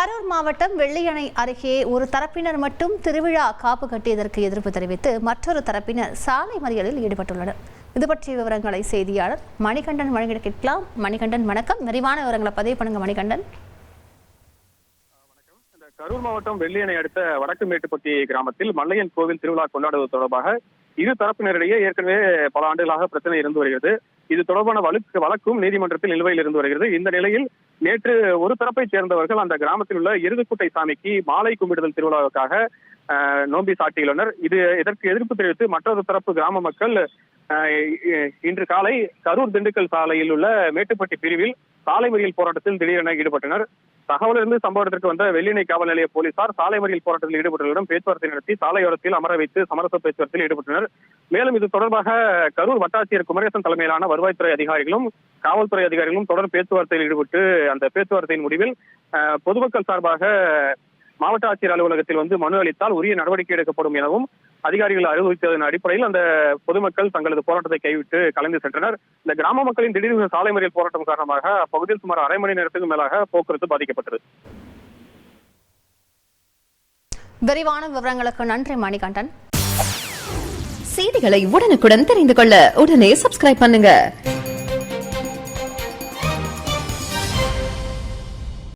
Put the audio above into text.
கரூர் மாவட்டம் வெள்ளியணை அருகே ஒரு தரப்பினர் மட்டும் திருவிழா காப்பு கட்டியதற்கு எதிர்ப்பு தெரிவித்து மற்றொரு தரப்பினர் சாலை மறியலில் ஈடுபட்டுள்ளனர். இது பற்றிய விவரங்களை செய்தியாளர் மணிகண்டன் வழங்கிட கேட்கலாம். மணிகண்டன் வணக்கம். விரிவான விவரங்களை பதிவு பண்ணுங்க மணிகண்டன். கரூர் மாவட்டம் வெள்ளியணை அடுத்த வடக்கு மேட்டுப்பட்டி கிராமத்தில் மல்லையன் கோவில் திருவிழா கொண்டாடுவது தொடர்பாக இரு தரப்பினரிடையே ஏற்கனவே பல ஆண்டுகளாக பிரச்சனை இருந்து வருகிறது. இது தொடர்பான வழக்கும் நீதிமன்றத்தில் நிலுவையில் இருந்து வருகிறது. இந்த நிலையில் நேற்று ஒரு தரப்பை சேர்ந்தவர்கள் அந்த கிராமத்தில் உள்ள எருதுக்குட்டை சாமிக்கு மாலை கும்பிடுதல் திருவிழாவுக்காக நோம்பி சாட்டியுள்ளனர். இதற்கு எதிர்ப்பு தெரிவித்து மற்றொரு தரப்பு கிராம மக்கள் இன்று காலை கரூர் திண்டுக்கல் சாலையில் உள்ள மேட்டுப்பட்டி பிரிவில் சாலை மறியல் போராட்டத்தில் திடீரென ஈடுபட்டனர். தகவலிருந்து சம்பவத்திற்கு வந்த வெள்ளியணை காவல் நிலைய போலீசார் சாலை மறியல் போராட்டத்தில் ஈடுபட்டவர்களிடம் பேச்சுவார்த்தை நடத்தி சாலையோரத்தில் அமர வைத்து சமரச பேச்சுவார்த்தையில் ஈடுபட்டனர். மேலும் இது தொடர்பாக கரூர் வட்டாட்சியர் குமரேசன் தலைமையிலான வருவாய்த்துறை அதிகாரிகளும் காவல்துறை அதிகாரிகளும் தொடர் பேச்சுவார்த்தையில் ஈடுபட்டு அந்த பேச்சுவார்த்தையின் முடிவில் பொதுமக்கள் சார்பாக மாவட்ட ஆட்சியர் அலுவலகத்தில் மனு அளித்தால் உரிய நடவடிக்கை எடுக்கப்படும் எனவும் அதிகாரிகள் அறிவுறுத்தியதன் அடிப்படையில் அந்த பொதுமக்கள் தங்களது போராட்டத்தை கைவிட்டு கலந்து சென்றனர். இந்த கிராம மக்களின் திடீர் சாலை மறியல் போராட்டம் காரணமாக அப்பகுதியில் சுமார் அரை மணி நேரத்துக்கும் மேலாக போக்குவரத்து பாதிக்கப்பட்டது. விரிவான விவரங்களுக்கு நன்றி மணிகண்டன். செய்திகளை உடனுக்குடன் தெரிந்து கொள்ள உடனே சப்ஸ்கிரைப் பண்ணுங்க.